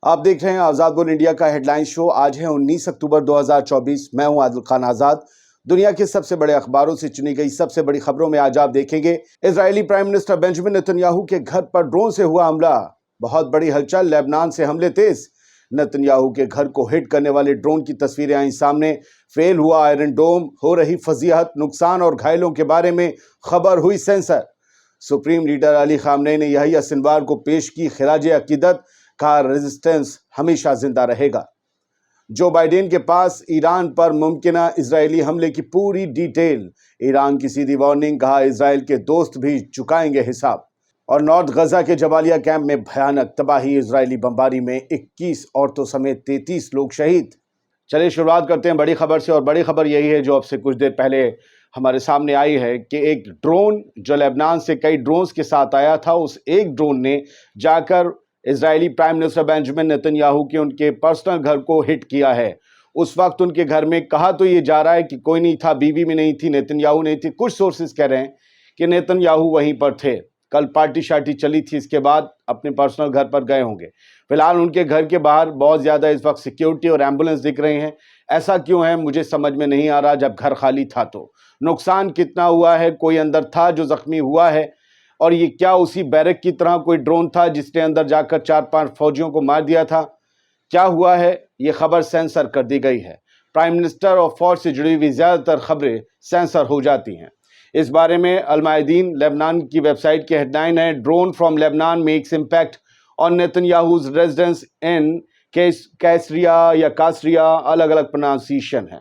आप देख रहे हैं आजाद बोल इंडिया का हेडलाइन शो। आज है 19 अक्टूबर 2024। मैं हूं आदिल खान आजाद। दुनिया के सबसे बड़े अखबारों से चुनी गई सबसे बड़ी खबरों में आज आप देखेंगे Israeli prime minister Benjamin Netanyahu के घर पर ड्रोन से हुआ हमला, बहुत बड़ी हलचल, लेबनान से हमले तेज। नेतन्याहू के घर को हिट करने वाले ड्रोन की तस्वीरें आई सामने। फेल हुआ आयरन डोम, हो रही फजीहत, नुकसान और घायलों के बारे में खबर हुई sensor. Supreme leader Ali Khamenei ने यही सिनवार को पेश की खिराज अकीदत, कहा रेजिस्टेंस हमेशा जिंदा रहेगा। जो बाइडेन के पास ईरान पर मुमकिना इजरायली हमले की पूरी डिटेल, ईरान की सीधी वार्निंग, कहा इजराइल के दोस्त भी चुकाएंगे हिसाब। और नॉर्थ गजा के जबालिया कैंप में भयानक तबाही, इजरायली बमबारी में 21 औरतों समेत 33 लोग शहीद। चलिए शुरुआत करते हैं बड़ी खबर से, और बड़ी खबर यही है जो अब से कुछ देर पहले हमारे सामने आई है कि एक ड्रोन जो लेबनान से कई ड्रोन्स के साथ आया था, उस एक ड्रोन ने जाकर Israeli prime minister Benjamin Netanyahu के उनके पर्सनल घर को हिट किया है। उस वक्त उनके घर में कहा तो ये जा रहा है कि कोई नहीं था, बीवी भी नहीं थी, नेतन्याहू नहीं थी। कुछ सोर्सेज कह रहे हैं कि नेतन्याहू वहीं पर थे, कल पार्टी शार्टी चली थी, इसके बाद अपने पर्सनल घर पर गए होंगे। फिलहाल उनके घर के बाहर बहुत ज़्यादा इस वक्त सिक्योरिटी और एम्बुलेंस दिख रही हैं। ऐसा क्यों है मुझे समझ में नहीं आ रहा, जब घर खाली था तो। नुकसान कितना हुआ है, कोई अंदर था जो जख्मी हुआ है, और ये क्या उसी बैरक की तरह कोई ड्रोन था जिसने अंदर जाकर 4-5 फौजियों को मार दिया था? क्या हुआ है, ये खबर सेंसर कर दी गई है। प्राइम मिनिस्टर और फौज से जुड़ी हुई ज़्यादातर खबरें सेंसर हो जाती हैं। इस बारे में अल-मायदीन लेबनान की वेबसाइट की हेडलाइन है, drone from Lebanon makes impact on Netanyahu's residence in Caesarea या कासरिया, अलग अलग प्रोनाउंसिएशन है।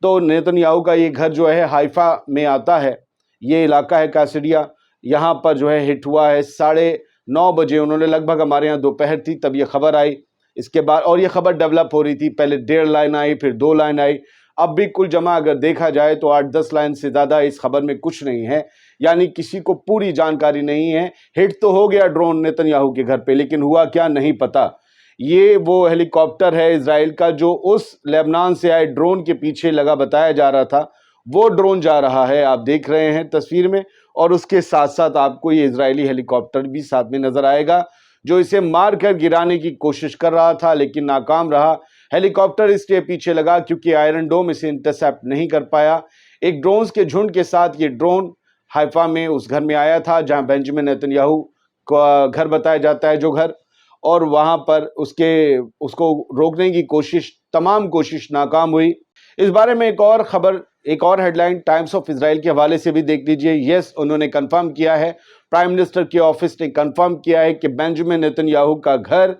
तो नेतन्याहू का ये घर जो है हाइफा में आता है, ये इलाका है कासरिया, यहाँ पर जो है हिट हुआ है 9:30 बजे। उन्होंने लगभग, हमारे यहाँ दोपहर थी तब ये खबर आई। इसके बाद और ये खबर डेवलप हो रही थी, पहले 1.5 लाइन आई, फिर 2 लाइन आई, अब भी कुल जमा अगर देखा जाए तो 8-10 लाइन से ज़्यादा इस खबर में कुछ नहीं है, यानी किसी को पूरी जानकारी नहीं है। हिट तो हो गया ड्रोन नेतन्याहू के घर पे, लेकिन हुआ क्या नहीं पता। ये वो हेलीकॉप्टर है इजराइल का जो उस लेबनान से आए ड्रोन के पीछे लगा बताया जा रहा था, वो ड्रोन जा रहा है, आप देख रहे हैं तस्वीर में। और उसके साथ साथ आपको ये इजरायली हेलीकॉप्टर भी साथ में नजर आएगा जो इसे मार कर गिराने की कोशिश कर रहा था, लेकिन नाकाम रहा। हेलीकॉप्टर इसलिए पीछे लगा क्योंकि आयरन डोम इसे इंटरसेप्ट नहीं कर पाया। एक ड्रोन्स के झुंड के साथ ये ड्रोन हाइफा में उस घर में आया था जहां बेंजामिन नेतन्याहू का घर बताया जाता है, जो घर, और वहां पर उसको रोकने की तमाम कोशिश नाकाम हुई। इस बारे में एक और हेडलाइन टाइम्स ऑफ इजराइल के हवाले से भी देख लीजिए। यस, उन्होंने कंफर्म किया है, प्राइम मिनिस्टर के ऑफिस ने कंफर्म किया है कि बेंजामिन नेतन्याहू का घर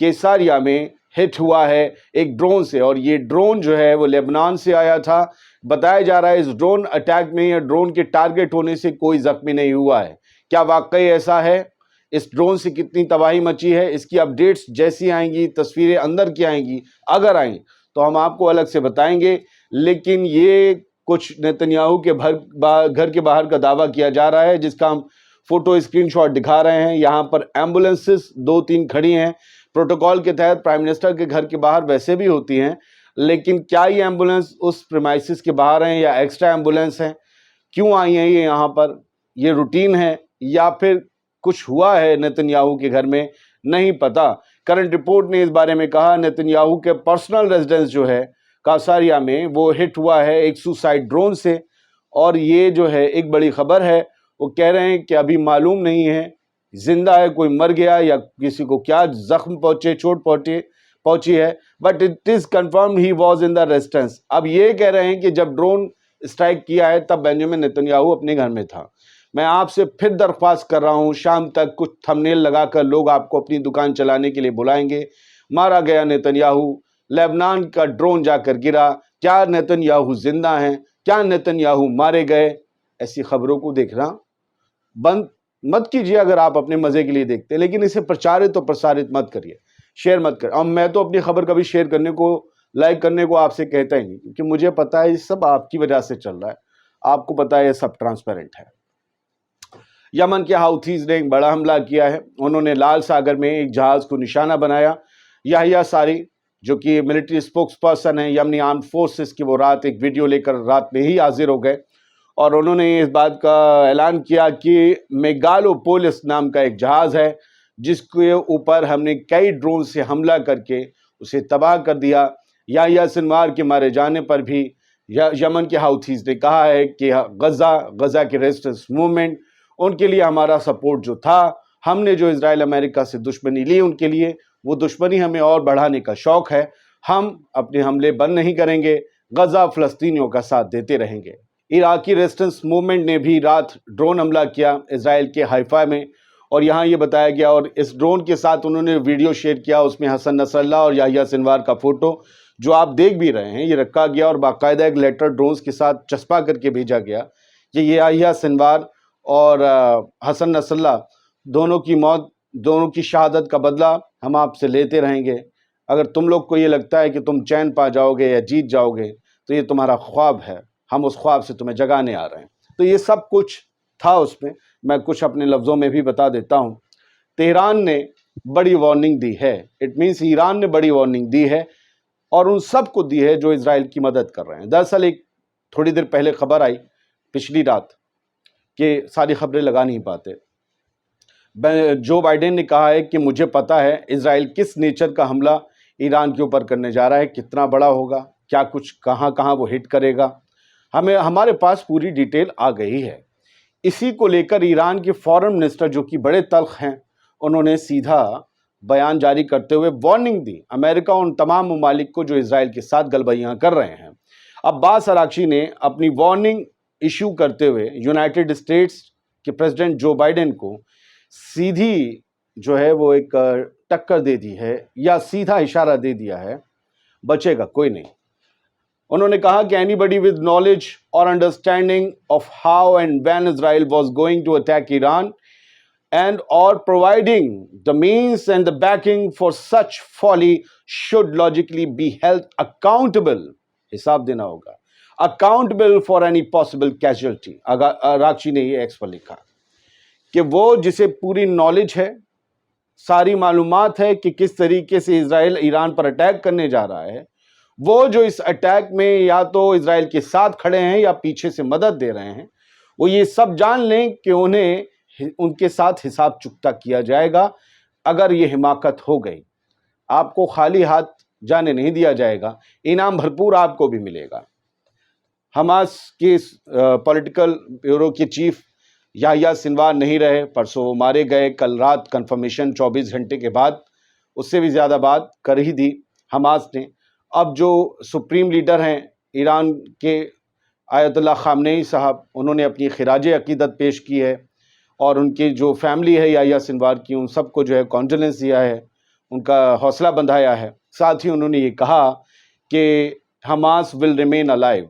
कैसरिया में हिट हुआ है एक ड्रोन से, और ये ड्रोन जो है वो लेबनान से आया था। बताया जा रहा है इस ड्रोन अटैक में या ड्रोन के टारगेट होने से कोई जख्मी नहीं हुआ है। क्या वाकई ऐसा है? इस ड्रोन से कितनी तबाही मची है, इसकी अपडेट्स जैसी आएंगी, तस्वीरें अंदर की आएंगी, अगर आएँ तो हम आपको अलग से बताएंगे। लेकिन ये कुछ नेतन्याहू के घर के बाहर का दावा किया जा रहा है, जिसका हम फोटो स्क्रीनशॉट दिखा रहे हैं। यहाँ पर एम्बुलेंसेस 2-3 खड़ी हैं। प्रोटोकॉल के तहत प्राइम मिनिस्टर के घर के बाहर वैसे भी होती हैं, लेकिन क्या ये एम्बुलेंस उस प्रीमाइसिस के बाहर हैं या एक्स्ट्रा एम्बुलेंस हैं? क्यों आई हैं ये यहाँ पर? ये रूटीन है या फिर कुछ हुआ है नेतन्याहू के घर में, नहीं पता। करंट रिपोर्ट ने इस बारे में कहा, नेतन्याहू के पर्सनल रेजिडेंस जो है कासरिया में, वो हिट हुआ है एक सुसाइड ड्रोन से। और ये जो है एक बड़ी खबर है। वो कह रहे हैं कि अभी मालूम नहीं है जिंदा है, कोई मर गया या किसी को क्या जख्म पहुंचे, चोट पहुंची है, but it is confirm he was in the resistance. अब ये कह रहे हैं कि जब ड्रोन स्ट्राइक किया है तब बेंजामिन नेतन्याहू अपने घर में था। मैं आपसे फिर दरख्वास्त कर रहा हूं, शाम तक कुछ थंबनेल लगाकर लोग आपको अपनी दुकान चलाने के लिए बुलाएंगे। मारा गया नेतन्याहू, लेबनान का ड्रोन जाकर गिरा, क्या नेतन्याहू जिंदा हैं, क्या नेतन्याहू मारे गए? ऐसी खबरों को देखना बंद मत कीजिए अगर आप अपने मजे के लिए देखते हैं, लेकिन इसे प्रचारित और प्रसारित मत करिए, शेयर मत करिए। और मैं तो अपनी खबर कभी शेयर करने को, लाइक करने को आपसे कहता ही नहीं, क्योंकि मुझे पता है ये सब आपकी वजह से चल रहा है। आपको पता है ये सब ट्रांसपेरेंट है। यमन के हाउथीज ने एक बड़ा हमला किया है। उन्होंने लाल सागर में एक जहाज को निशाना बनाया। याहिया सारी, जो कि मिलिट्री स्पोक्स पर्सन है यमनी आर्म फोर्सेस की, वो रात एक वीडियो लेकर रात में ही हाजिर हो गए और उन्होंने इस बात का ऐलान किया कि मेगालोपोलिस नाम का एक जहाज़ है جس کے اوپر ہم نے کئی ڈرون سے حملہ کر کے اسے تباہ کر دیا۔ یحییٰ سنوار کے مارے جانے پر بھی یمن کے ہاؤتھیز نے کہا ہے کہ غزہ کے ریزسٹنس موومنٹ، ان کے لیے ہمارا سپورٹ جو تھا، ہم نے جو اسرائیل امریکہ سے دشمنی لی ان کے لیے، وہ دشمنی ہمیں اور بڑھانے کا شوق ہے، ہم اپنے حملے بند نہیں کریں گے، غزہ فلسطینیوں کا ساتھ دیتے رہیں گے۔ عراقی ریزسٹنس موومنٹ نے بھی رات ڈرون حملہ کیا اسرائیل کے حیفا میں، اور یہاں یہ بتایا گیا، اور اس ڈرون کے ساتھ انہوں نے ویڈیو شیئر کیا، اس میں حسن نصر اللہ اور یحییٰ سنوار کا فوٹو جو آپ دیکھ بھی رہے ہیں، یہ رکھا گیا اور باقاعدہ ایک لیٹر ڈرونز کے ساتھ چسپا کر کے بھیجا گیا کہ یہ یحییٰ سنوار اور حسن نصر اللہ دونوں کی موت، دونوں کی شہادت کا بدلہ ہم آپ سے لیتے رہیں گے۔ اگر تم لوگ کو یہ لگتا ہے کہ تم چین پا جاؤ گے یا جیت جاؤ گے تو یہ تمہارا خواب ہے، ہم اس خواب سے تمہیں جگانے آ رہے ہیں۔ تو یہ سب کچھ تھا اس میں کچھ اپنے لفظوں میں بھی بتا دیتا ہوں۔ تہران نے بڑی وارننگ دی ہے، اٹ مینس ایران نے بڑی وارننگ دی ہے، اور ان سب کو دی ہے جو اسرائیل کی مدد کر رہے ہیں۔ دراصل ایک تھوڑی دیر پہلے خبر آئی پچھلی رات کہ ساری خبریں لگا نہیں پاتے، جو بائیڈن نے کہا ہے کہ مجھے پتا ہے اسرائیل کس نیچر کا حملہ ایران کے اوپر کرنے جا رہا ہے، کتنا بڑا ہوگا، کیا کچھ کہاں وہ ہٹ کرے گا، ہمارے پاس پوری ڈیٹیل آ گئی ہے۔ اسی کو لے کر ایران کے فارن منسٹر جو کہ بڑے تلخ ہیں، انہوں نے سیدھا بیان جاری کرتے ہوئے وارننگ دی امریکہ ان تمام ممالک کو جو اسرائیل کے ساتھ گلبیاں کر رہے ہیں۔ عباس اراغچی نے اپنی وارننگ ایشو کرتے ہوئے یونائٹڈ اسٹیٹس کے پریزیڈنٹ جو بائیڈن کو سیدھی جو ہے وہ ایک ٹکر دے دی ہے، یا سیدھا اشارہ دے دیا ہے، بچے گا کوئی نہیں۔ انہوں نے کہا کہ اینی بڈی ود نالج اور understanding of how and when Israel was going to attack Iran and or providing the means and the backing for such folly should logically be held accountable. حساب دینا ہوگا accountable for any possible casualty. اراغچی نے یہ x پر لکھا کہ وہ جسے پوری نالج ہے، ساری معلومات ہے کہ کس طریقے سے اسرائیل ایران پر اٹیک کرنے جا رہا ہے، وہ جو اس اٹیک میں یا تو اسرائیل کے ساتھ کھڑے ہیں یا پیچھے سے مدد دے رہے ہیں، وہ یہ سب جان لیں کہ انہیں ان کے ساتھ حساب چکتا کیا جائے گا اگر یہ حماقت ہو گئی۔ آپ کو خالی ہاتھ جانے نہیں دیا جائے گا، انعام بھرپور آپ کو بھی ملے گا۔ حماس کے پولیٹیکل بیورو کے چیف یحییٰ سنوار نہیں رہے، پرسوں وہ مارے گئے، کل رات کنفرمیشن 24 گھنٹے کے بعد، اس سے بھی زیادہ بات کر ہی دی حماس نے۔ اب جو سپریم لیڈر ہیں ایران کے آیت اللہ خامنئی صاحب، انہوں نے اپنی خراج عقیدت پیش کی ہے، اور ان کی جو فیملی ہے یحییٰ سنوار کی، ان سب کو جو ہے کانڈولنس دیا ہے، ان کا حوصلہ بندھایا ہے۔ ساتھ ہی انہوں نے یہ کہا کہ حماس ول ریمین الائیو،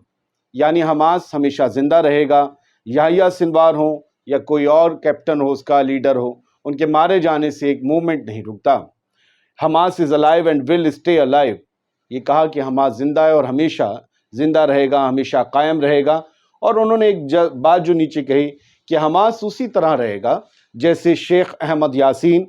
یعنی حماس ہمیشہ زندہ رہے گا، یحییٰ سنوار ہوں یا کوئی اور کیپٹن ہو، اس کا لیڈر ہو، ان کے مارے جانے سے ایک موومنٹ نہیں رکتا۔ Hamas is alive and will stay alive, یہ کہا کہ حماس زندہ ہے اور ہمیشہ زندہ رہے گا، ہمیشہ قائم رہے گا۔ اور انہوں نے ایک بات جو نیچے کہی کہ حماس اسی طرح رہے گا جیسے شیخ احمد یاسین،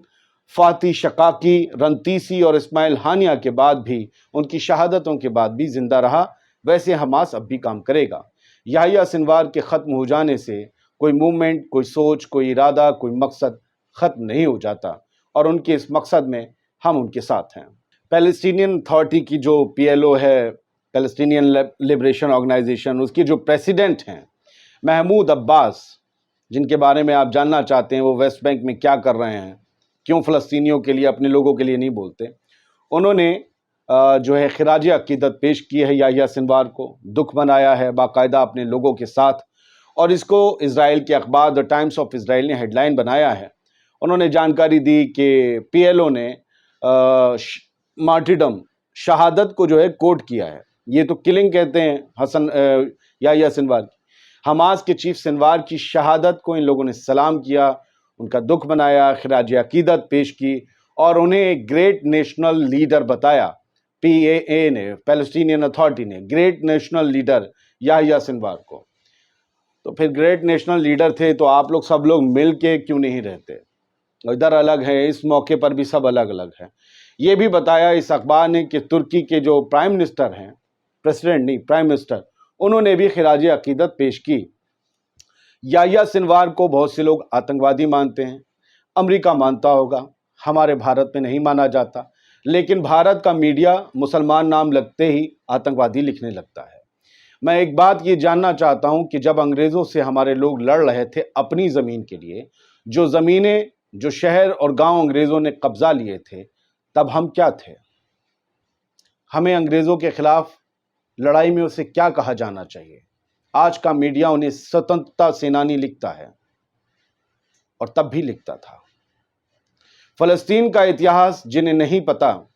فاتح شقاقی، رنتیسی اور اسماعیل ہانیہ کے بعد بھی، ان کی شہادتوں کے بعد بھی زندہ رہا، ویسے حماس اب بھی کام کرے گا۔ یحییٰ سنوار کے ختم ہو جانے سے کوئی موومنٹ، کوئی سوچ، کوئی ارادہ، کوئی مقصد ختم نہیں ہو جاتا، اور ان کے اس مقصد میں ہم ان کے ساتھ ہیں۔ پیلسٹینین اتھارٹی کی جو PLO ہے، پیلسٹینین لبریشن آرگنائزیشن، اس کے جو پریسیڈنٹ ہیں محمود عباس، جن کے بارے میں آپ جاننا چاہتے ہیں وہ ویسٹ بینک میں کیا کر رہے ہیں، کیوں فلسطینیوں کے لیے، اپنے لوگوں کے لیے نہیں بولتے، انہوں نے جو ہے خراج عقیدت پیش کی ہے یحییٰ سنوار کو، دکھ منایا ہے باقاعدہ اپنے لوگوں کے ساتھ، اور اس کو اسرائیل کے اخبار دا ٹائمز آف اسرائیل نے ہیڈ لائن بنایا ہے۔ انہوں نے جانکاری دی کہ PLO نے مارٹیڈم، شہادت کو جو ہے کوٹ کیا ہے، یہ تو کلنگ کہتے ہیں یحییٰ سنوار کی۔ حماس کے چیف سنوار کی شہادت کو ان لوگوں نے سلام کیا، ان کا دکھ منایا، خراج عقیدت پیش کی، اور انہیں ایک گریٹ نیشنل لیڈر بتایا۔ PAA نے، پیلسٹینین اتھارٹی نے، گریٹ نیشنل لیڈر یحییٰ سنوار کو۔ تو پھر گریٹ نیشنل لیڈر تھے تو آپ لوگ سب لوگ مل کے کیوں نہیں رہتے؟ ادھر الگ ہیں، اس موقع پر بھی سب الگ الگ ہیں۔ یہ بھی بتایا اس اخبار نے کہ ترکی کے جو پرائم منسٹر ہیں، پریسیڈنٹ نہیں، پرائم منسٹر، انہوں نے بھی خراج عقیدت پیش کی۔ یحییٰ سنوار کو بہت سے لوگ آتنکوادی مانتے ہیں، امریکہ مانتا ہوگا، हमारे भारत में नहीं माना जाता, लेकिन भारत का मीडिया मुसलमान नाम लगते ही आतंकवादी लिखने लगता है। मैं एक बात ये जानना चाहता हूं कि जब अंग्रेज़ों से हमारे लोग लड़ रहे थे अपनी ज़मीन के लिए, जो ज़मीनें, जो शहर और गांव अंग्रेज़ों ने कब्जा लिए थे, तब हम क्या थे? हमें अंग्रेज़ों के खिलाफ लड़ाई में उसे क्या कहा जाना चाहिए? आज का मीडिया उन्हें स्वतंत्रता सेनानी लिखता है, और तब भी लिखता था। फ़लस्तीन का इतिहास जिन्हें नहीं पता,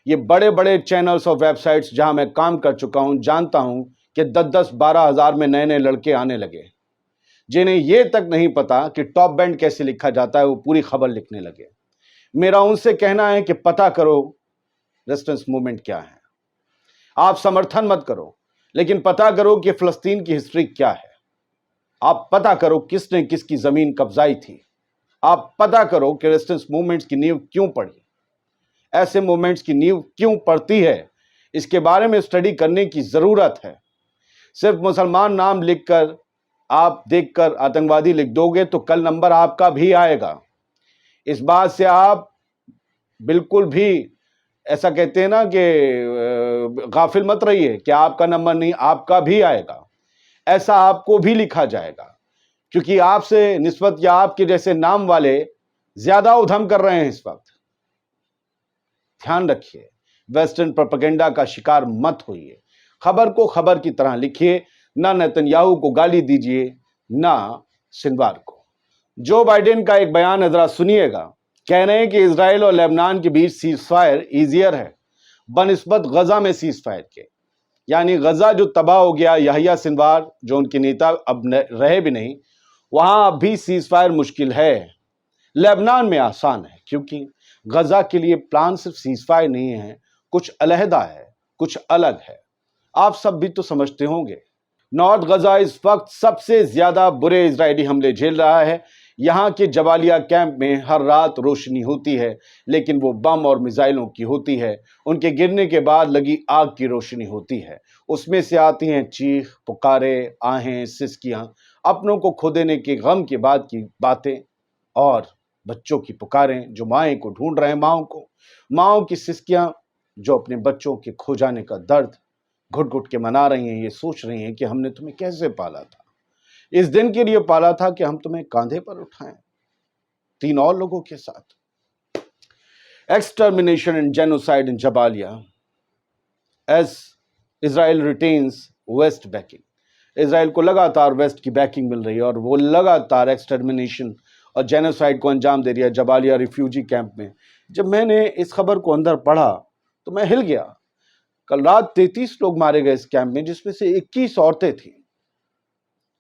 ये बड़े बड़े चैनल्स और वेबसाइट्स जहां मैं काम कर चुका हूं, जानता हूं कि 10-10, 12 हज़ार में नए नए लड़के आने लगे, जिन्हें ये तक नहीं पता कि टॉप बैंड कैसे लिखा जाता है, वो पूरी खबर लिखने लगे। मेरा उनसे कहना है कि पता करो रेजिस्टेंस मूवमेंट क्या है। आप समर्थन मत करो, लेकिन पता करो कि फ़लस्तीन की हिस्ट्री क्या है। आप पता करो किसने किसकी ज़मीन कब्जाई थी। आप पता करो कि रेजिस्टेंस मूवमेंट्स की नींव क्यों पड़ी, ऐसे मूवमेंट्स की नींव क्यों पड़ती है, इसके बारे में स्टडी करने की ज़रूरत है। सिर्फ मुसलमान नाम लिखकर, आप देखकर आतंकवादी लिख दोगे तो कल नंबर आपका भी आएगा। इस बात से आप बिल्कुल भी, ऐसा कहते हैं ना कि गाफिल मत रहिए कि आपका नंबर नहीं, आपका भी आएगा। ऐसा आपको भी लिखा जाएगा, क्योंकि आपसे निस्बत या आपके जैसे नाम वाले ज्यादा उधम कर रहे हैं इस वक्त। ध्यान रखिए, वेस्टर्न प्रोपेगेंडा का शिकार मत होइए। खबर को खबर की तरह लिखिए, ना नेतन्याहू को गाली दीजिए, ना सिनवार को। जो बाइडेन का एक बयान है, जरा सुनिएगा। कह रहे हैं कि इजराइल और लेबनान के बीच सीजफायर ईजियर है बनिस्बत गजा में सीजफायर के। यानी गजा जो तबाह हो गया, यहिया सिनवार जो उनके नेता अब रहे भी नहीं, वहां अब भी सीजफायर मुश्किल है। लेबनान में आसान है, क्योंकि गजा के लिए प्लान सिर्फ सीजफायर नहीं है, कुछ अलहदा है, कुछ अलग है। आप सब भी तो समझते होंगे। नॉर्थ गजा इस वक्त सबसे ज्यादा बुरे इजरायली हमले झेल रहा है। यहाँ के जबालिया कैंप में हर रात रोशनी होती है, लेकिन वो बम और मिसाइलों की होती है। उनके गिरने के बाद लगी आग की रोशनी होती है, उसमें से आती हैं चीख पुकारे, आहें, सिसकियां, अपनों को खो देने के गम के बाद की बातें, और बच्चों की पुकारें जो माएँ को ढूंढ रहे हैं, माओं की सिसकियां जो अपने बच्चों के खो जाने का दर्द घुट घुट के मना रही हैं। ये सोच रही हैं कि हमने तुम्हें कैसे पाला था, इस दिन के लिए पाला था कि हम तुम्हें कांधे पर उठाएं 3 और लोगों के साथ। Extermination and genocide in Jabalia as Israel retains west backing. Israel को लगातार वेस्ट की बैकिंग मिल रही है, और वो लगातार एक्सटर्मिनेशन और जेनोसाइड को अंजाम दे रही है जबालिया रिफ्यूजी कैंप में। जब मैंने इस खबर को अंदर पढ़ा तो मैं हिल गया। कल रात 33 लोग मारे गए इस कैंप में, जिसमें से 21 औरतें थीं।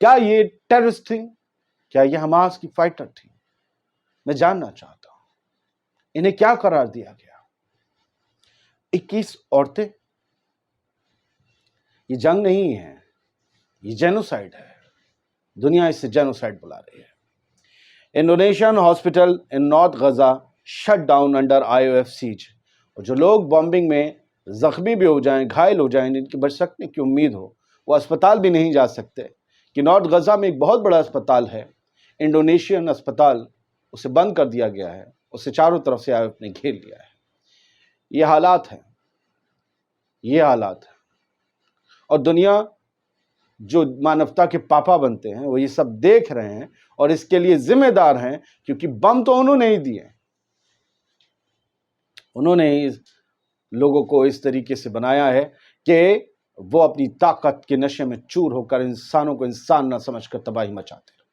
क्या ये टेररिस्ट थी? क्या ये हमास की फाइटर थी? मैं जानना चाहता हूं इन्हें क्या करार दिया गया। 21 औरतें। ये जंग नहीं है, ये जेनोसाइड है। दुनिया इसे जेनोसाइड बुला रही है। Indonesian hospital in north Gaza shut down under IOF siege. और जो लोग बॉम्बिंग में जख्मी भी हो जाएं, घायल हो जाएं, जिनकी बच सकने की उम्मीद हो, वो अस्पताल भी नहीं जा सकते। कि नॉर्थ गजा में एक बहुत बड़ा अस्पताल है, इंडोनेशियन अस्पताल, उसे बंद कर दिया गया है, उसे चारों तरफ से IOF ने घेर लिया है। ये हालात हैं, ये हालात हैं। और दुनिया जो मानवता के पापा बनते हैं, वो ये सब देख रहे हैं और इसके लिए जिम्मेदार हैं, क्योंकि बम तो उन्होंने ही दिए। उन्होंने ही लोगों को इस तरीके से बनाया है कि वो अपनी ताकत के नशे में चूर होकर इंसानों को इंसान न समझकर तबाही मचाते हैं।